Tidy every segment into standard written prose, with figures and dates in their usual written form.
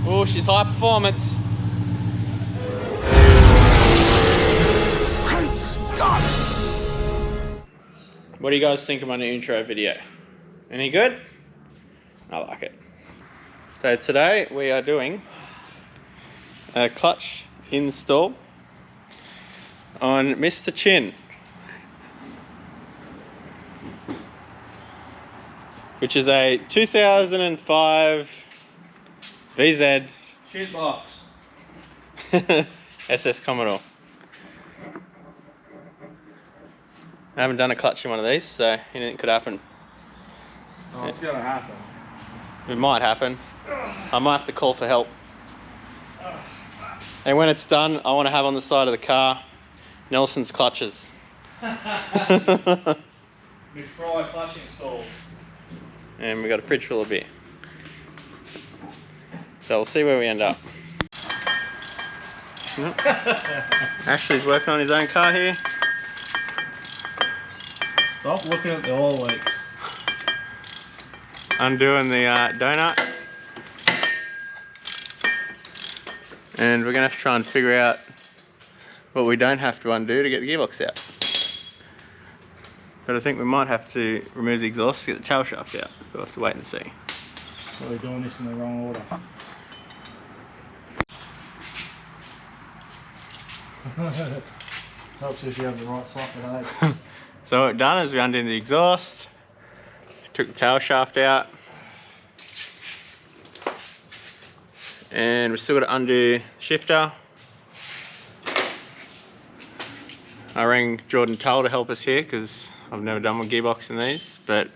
Oh, she's high performance. What do you guys think of my new intro video? Any good? I like it. So today we are doing a clutch install on Mr. Chin, which is a 2005 VZ Shitbox SS Commodore. I haven't done a clutch in one of these, so anything could happen. Oh, it's gonna happen. It might happen. I might have to call for help. And when it's done, I want to have on the side of the car Nelson's clutches. MCFRY clutch installed. And we got a fridge full of beer. So we'll see where we end up. Ashley's working on his own car here. Stop looking at the oil leaks. Undoing the donut. And we're going to have to try and figure out what we don't have to undo to get the gearbox out. But I think we might have to remove the exhaust to get the tail shaft out. We'll have to wait and see. So we're doing this in the wrong order. Helps if you have the right socket, eh? So what we've done is we undid the exhaust, took the tail shaft out, and we've still got to undo the shifter. I rang Jordan Tull to help us here because I've never done one gearbox in these, but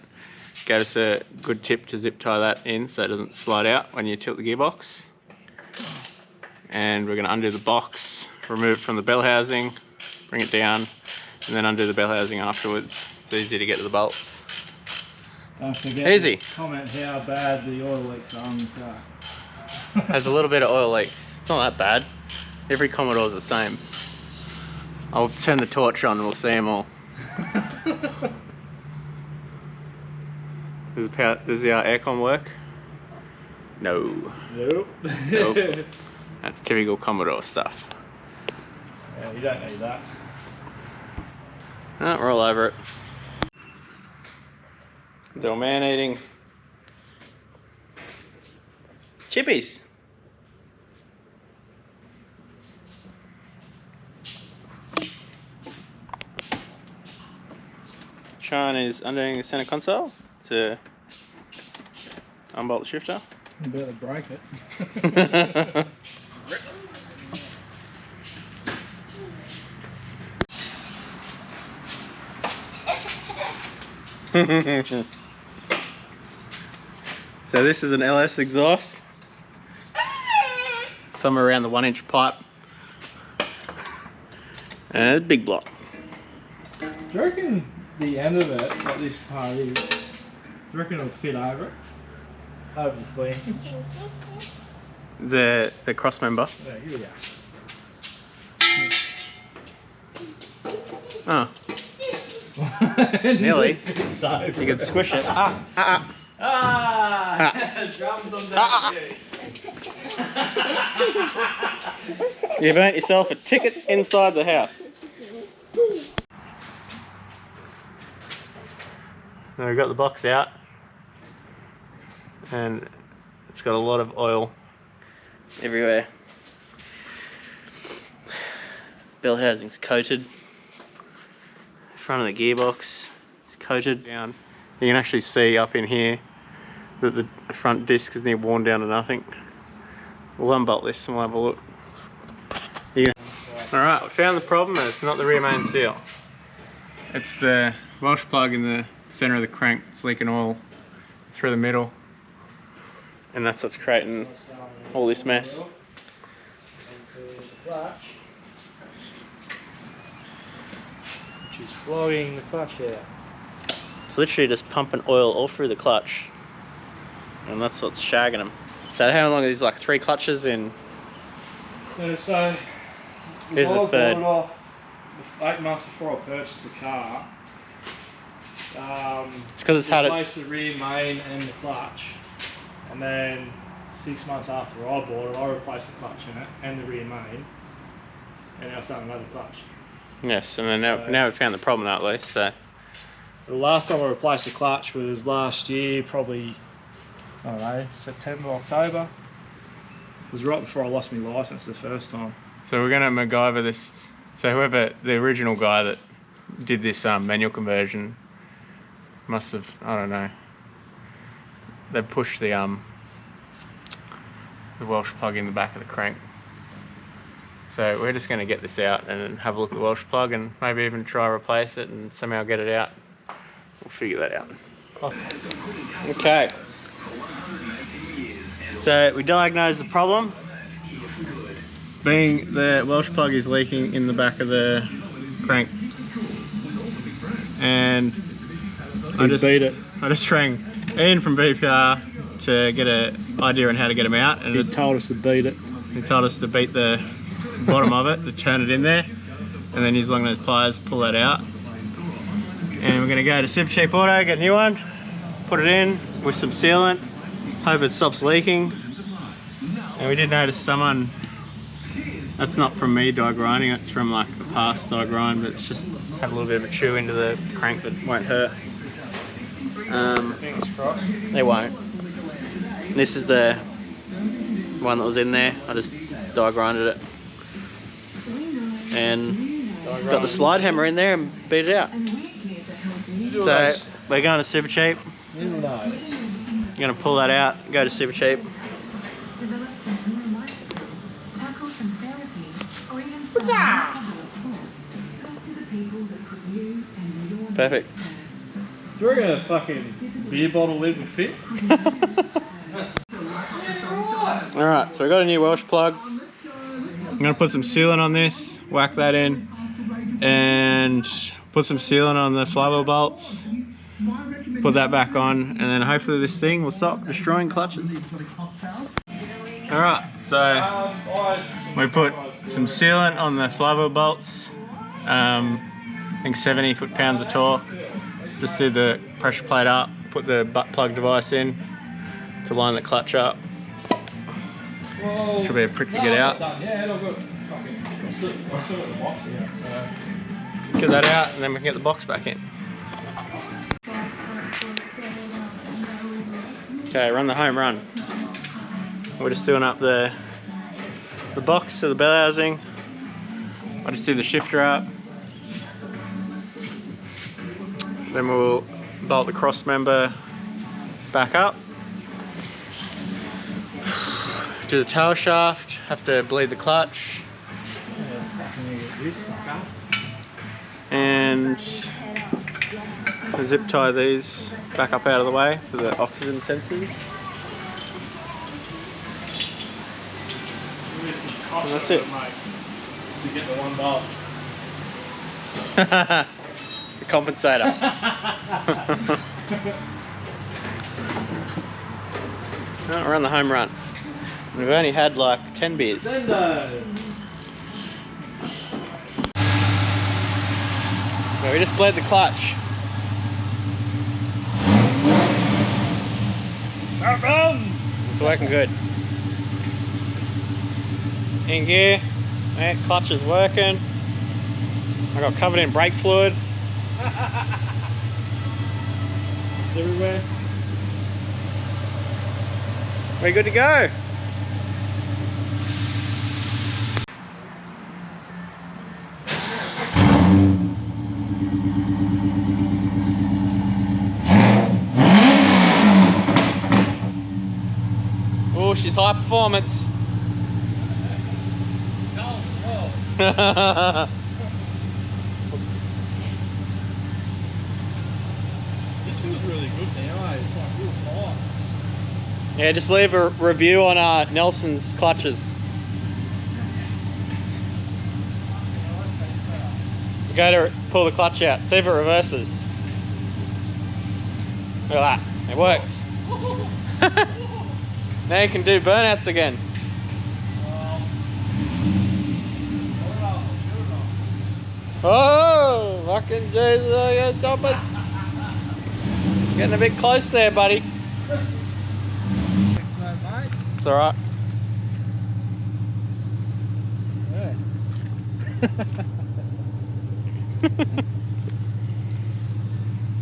gave us a good tip to zip tie that in so it doesn't slide out when you tilt the gearbox. And we're going to undo the box, remove it from the bell housing, bring it down, and then undo the bell housing afterwards. It's easy to get to the bolts. Don't forget Easy. To comment how bad the oil leaks are on the car. Has a little bit of oil leaks. It's not that bad. Every Commodore's the same. I'll turn the torch on and we'll see them all. Does the aircon work? No. Nope. Nope. That's typical Commodore stuff. Yeah, you don't need that. Oh, we're all over it. Little man eating chippies. Sean is undoing the center console to unbolt the shifter. You better break it. So this is an LS exhaust, somewhere around the 1-inch pipe, and a big block. Do you reckon the end of it, what this part is, do you reckon it'll fit over it? Over the 3-inch? The cross member. Yeah, here we go. Oh, nearly. So You could squish it. Drums on down. You've earned yourself a ticket inside the house. Now we've got the box out, and it's got a lot of oil everywhere. Bell housing's coated. Front of the gearbox is coated down. You can actually see up in here that the front disc is near worn down to nothing. We'll unbolt this and we'll have a look. Yeah. Alright, we found the problem. It's not the rear main seal. It's the Welsh plug in the center of the crank. It's leaking oil through the middle, and that's what's creating all this mess. Which is flogging the clutch out. It's literally just pumping oil all through the clutch, and that's what's shagging them. So how long are these, like 3 clutches in? Yeah, so Here's the third. 8 months before I purchased the car, It's because it's had it. Replaced the rear main and the clutch, and then 6 months after I bought it, I replaced the clutch in it and the rear main, and now it's done another clutch. Yes, and then now we've found the problem at least. So the last time I replaced the clutch was last year, probably, I don't know, September, October. It was right before I lost my license the first time. So we're gonna MacGyver this. So whoever the original guy that did this manual conversion must have, I don't know, they pushed the welsh plug in the back of the crank. So we're just going to get this out and then have a look at the welsh plug and maybe even try to replace it and somehow get it out. We'll figure that out. Okay. So we diagnosed the problem, being the welsh plug is leaking in the back of the crank. And I just rang Ian from BPR to get an idea on how to get them out, and he told us to beat it. He told us to beat the bottom of it, to turn it in there, and then use long nose pliers, pull that out. And we're going to go to Super Cheap Auto, get a new one, put it in with some sealant, hope it stops leaking. And we did notice someone, that's not from me die grinding, it's from like a past die grind, but it's just had a little bit of a chew into the crank that won't hurt. Fingers crossed. They won't. This is the one that was in there. I just die grinded it. And got the slide hammer in there and beat it out. So we're going to Super Cheap. I'm going to pull that out, go to Super Cheap. Perfect. Do you reckon a fucking beer bottle lid would fit? Alright, so we got a new welsh plug. I'm going to put some sealant on this, whack that in, and put some sealant on the flywheel bolts, put that back on, and then hopefully this thing will stop destroying clutches. Alright, so we put some sealant on the flywheel bolts, I think 70 foot-pounds of torque. Just did the pressure plate up, put the butt plug device in to line the clutch up. Should be a prick to get out. Get that out and then we can get the box back in. Okay, run the home run. We're just doing up the box of the bell housing. I just do the shifter up. Then we'll bolt the cross member back up. Do the tail shaft, have to bleed the clutch. And zip tie these back up out of the way for the oxygen sensors. And that's it. To get the one bolt. The compensator. Right, we're on the home run. We've only had like 10 beers. So we just bled the clutch. It's working good. In gear, yeah, clutch is working. I got covered in brake fluid. Everywhere. We're good to go. Oh, she's high performance. This feels really good now, eh? It's like real tight. Yeah, just leave a review on Nelson's clutches. Go to pull the clutch out, see if it reverses. Look at that, it works. Now you can do burnouts again. Oh, fucking Jesus, you're jumping. Getting a bit close there, buddy. Excellent, mate. It's alright. Yeah.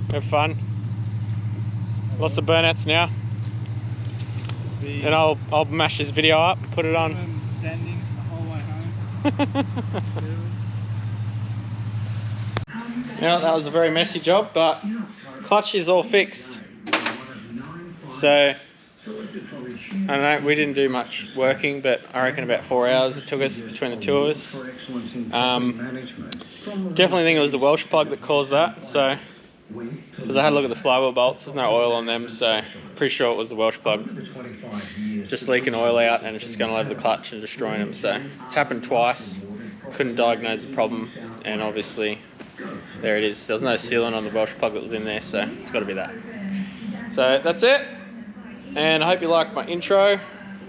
Have fun. Lots of burnouts now. And I'll mash this video up, put it on. Sending the whole way home. Yeah, that was a very messy job, but clutch is all fixed. So, I don't know, we didn't do much working, but I reckon about 4 hours it took us between the two of us. Definitely think it was the Welsh plug that caused that, so, because I had a look at the flywheel bolts, there's no oil on them, so pretty sure it was the Welsh plug. Just leaking oil out and it's just going all over the clutch and destroying them, so it's happened twice. Couldn't diagnose the problem, and obviously there it is. There was no sealant on the Welsh plug that was in there, so it's got to be that. So that's it, and I hope you liked my intro.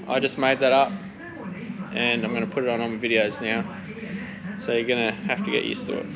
I just made that up and I'm going to put it on my videos now, so you're going to have to get used to it.